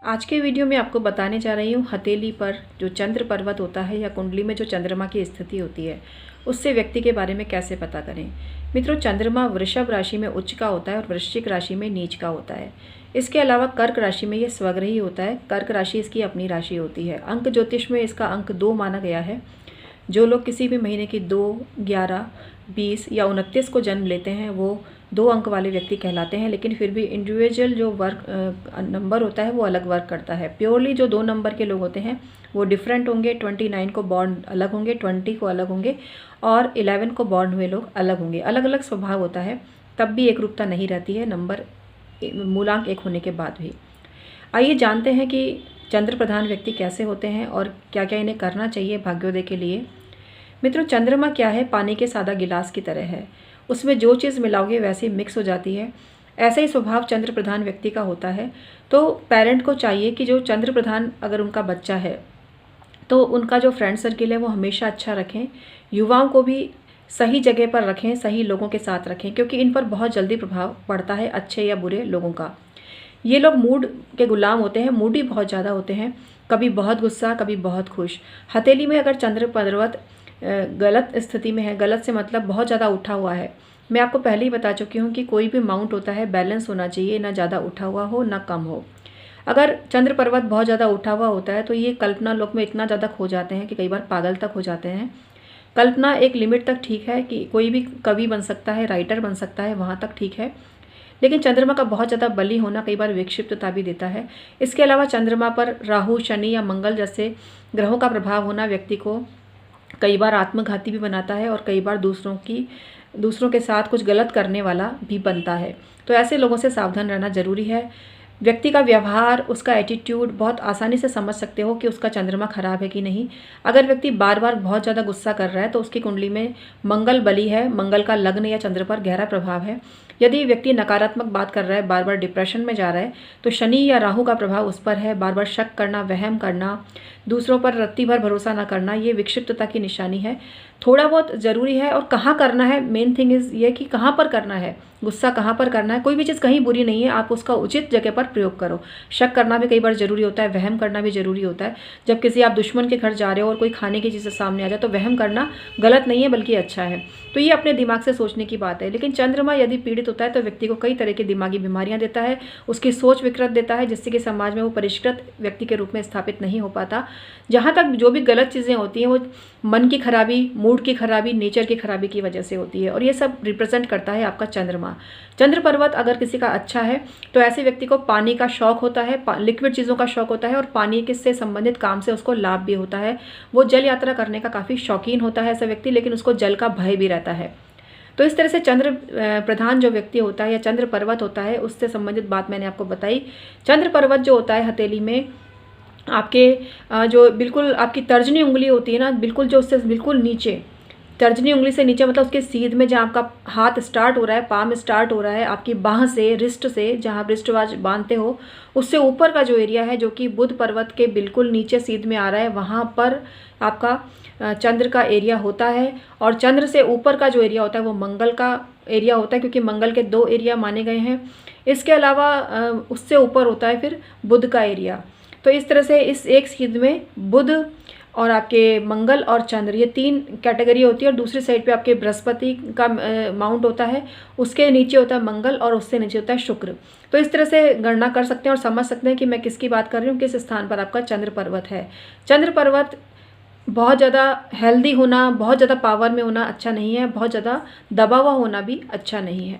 आज के वीडियो में आपको बताने जा रही हूँ हथेली पर जो चंद्र पर्वत होता है या कुंडली में जो चंद्रमा की स्थिति होती है उससे व्यक्ति के बारे में कैसे पता करें। मित्रों, चंद्रमा वृषभ राशि में उच्च का होता है और वृश्चिक राशि में नीच का होता है। इसके अलावा कर्क राशि में ये स्वग्रही होता है। कर्क राशि इसकी अपनी राशि होती है। अंक ज्योतिष में इसका अंक 2 माना गया है। जो लोग किसी भी महीने की 2, 11, 20 या 29 को जन्म लेते हैं वो 2 अंक वाले व्यक्ति कहलाते हैं, लेकिन फिर भी इंडिविजुअल जो वर्क नंबर होता है वो अलग वर्क करता है। प्योरली जो 2 नंबर के लोग होते हैं वो डिफरेंट होंगे। 29 को बॉर्न अलग होंगे, 20 को अलग होंगे और 11 को बॉर्न हुए लोग अलग होंगे। अलग अलग स्वभाव होता है, तब भी एक रूपता नहीं रहती है नंबर मूलांक 1 होने के बाद भी। आइए जानते हैं कि चंद्र प्रधान व्यक्ति कैसे होते हैं और क्या क्या इन्हें करना चाहिए भाग्योदय के लिए। मित्रों, चंद्रमा क्या है? पानी के सादा गिलास की तरह है। उसमें जो चीज़ मिलाओगे वैसे मिक्स हो जाती है। ऐसा ही स्वभाव चंद्र प्रधान व्यक्ति का होता है। तो पेरेंट को चाहिए कि जो चंद्र प्रधान अगर उनका बच्चा है तो उनका जो फ्रेंड सर्किल है वो हमेशा अच्छा रखें। युवाओं को भी सही जगह पर रखें, सही लोगों के साथ रखें, क्योंकि इन पर बहुत जल्दी प्रभाव पड़ता है अच्छे या बुरे लोगों का। ये लोग मूड के गुलाम होते हैं, मूडी बहुत ज़्यादा होते हैं। कभी बहुत गुस्सा, कभी बहुत खुश। हथेली में अगर चंद्र पर्वत गलत स्थिति में है, गलत से मतलब बहुत ज़्यादा उठा हुआ है। मैं आपको पहले ही बता चुकी हूँ कि कोई भी माउंट होता है बैलेंस होना चाहिए, ना ज़्यादा उठा हुआ हो ना कम हो। अगर चंद्र पर्वत बहुत ज़्यादा उठा हुआ होता है तो ये कल्पना लोक में इतना ज़्यादा खो जाते हैं कि कई बार पागल तक हो जाते हैं। कल्पना एक लिमिट तक ठीक है कि कोई भी कवि बन सकता है, राइटर बन सकता है, वहाँ तक ठीक है। लेकिन चंद्रमा का बहुत ज़्यादा बली होना कई बार विक्षिप्तता भी देता है। इसके अलावा चंद्रमा पर राहु, शनि या मंगल जैसे ग्रहों का प्रभाव होना व्यक्ति को कई बार आत्मघाती भी बनाता है और कई बार दूसरों के साथ कुछ गलत करने वाला भी बनता है। तो ऐसे लोगों से सावधान रहना जरूरी है। व्यक्ति का व्यवहार, उसका एटीट्यूड बहुत आसानी से समझ सकते हो कि उसका चंद्रमा खराब है कि नहीं। अगर व्यक्ति बार बार बहुत ज़्यादा गुस्सा कर रहा है तो उसकी कुंडली में मंगल बली है, मंगल का लग्न या चंद्र पर गहरा प्रभाव है। यदि व्यक्ति नकारात्मक बात कर रहा है, बार बार डिप्रेशन में जा रहा है, तो शनि या राहु का प्रभाव उस पर है। बार बार शक करना, वहम करना, दूसरों पर रत्ती भर भरोसा ना करना, ये विक्षिप्तता की निशानी है। थोड़ा बहुत ज़रूरी है। और कहाँ करना है, मेन थिंग इज़ ये कि कहाँ पर करना है, गुस्सा कहाँ पर करना है। कोई भी चीज़ कहीं बुरी नहीं है, आप उसका उचित जगह पर प्रयोग करो। शक करना भी कई बार ज़रूरी होता है, वहम करना भी ज़रूरी होता है। जब किसी आप दुश्मन के घर जा रहे हो और कोई खाने की चीज़ें सामने आ जाए तो वहम करना गलत नहीं है बल्कि अच्छा है। तो ये अपने दिमाग से सोचने की बात है। लेकिन चंद्रमा यदि पीड़ित होता है तो व्यक्ति को कई तरह की दिमागी बीमारियां देता है, उसकी सोच विकृत देता है, जिससे कि समाज में वो परिष्कृत व्यक्ति के रूप में स्थापित नहीं हो पाता। जहाँ तक जो भी गलत चीज़ें होती हैं वो मन की खराबी, मूड की खराबी, नेचर की खराबी की वजह से होती है, और ये सब रिप्रेजेंट करता है आपका चंद्रमा। चंद्र पर्वत अगर किसी का अच्छा है तो ऐसे व्यक्ति को पानी का शौक होता है, लिक्विड चीज़ों का शौक होता है, और पानी के से संबंधित काम से उसको लाभ भी होता है। वो जल यात्रा करने का काफ़ी शौकीन होता है ऐसा व्यक्ति, लेकिन उसको जल का भय भी रहता है। तो इस तरह से चंद्र प्रधान जो व्यक्ति होता है या चंद्र पर्वत होता है, उससे संबंधित बात मैंने आपको बताई। चंद्र पर्वत जो होता है हथेली में आपके जो बिल्कुल आपकी तर्जनी उंगली होती है ना, बिल्कुल जो उससे बिल्कुल नीचे, तर्जनी उंगली से नीचे मतलब उसके सीध में जहाँ आपका हाथ स्टार्ट हो रहा है, पाम स्टार्ट हो रहा है, आपकी बाह से, रिस्ट से, जहाँ रिस्ट वाच बांधते हो, उससे ऊपर का जो एरिया है जो कि बुध पर्वत के बिल्कुल नीचे सीध में आ रहा है, वहाँ पर आपका चंद्र का एरिया होता है। और चंद्र से ऊपर का जो एरिया होता है वो मंगल का एरिया होता है, क्योंकि मंगल के 2 एरिया माने गए हैं। इसके अलावा उससे ऊपर होता है फिर बुध का एरिया। तो इस तरह से इस एक सीध में बुध और आपके मंगल और चंद्र, ये 3 कैटेगरी होती है। और दूसरी साइड पे आपके बृहस्पति का माउंट होता है, उसके नीचे होता है मंगल और उससे नीचे होता है शुक्र। तो इस तरह से गणना कर सकते हैं और समझ सकते हैं कि मैं किसकी बात कर रही हूँ, किस स्थान पर आपका चंद्र पर्वत है। चंद्र पर्वत बहुत ज़्यादा हेल्दी होना, बहुत ज़्यादा पावर में होना अच्छा नहीं है, बहुत ज़्यादा दबा हुआ होना भी अच्छा नहीं है।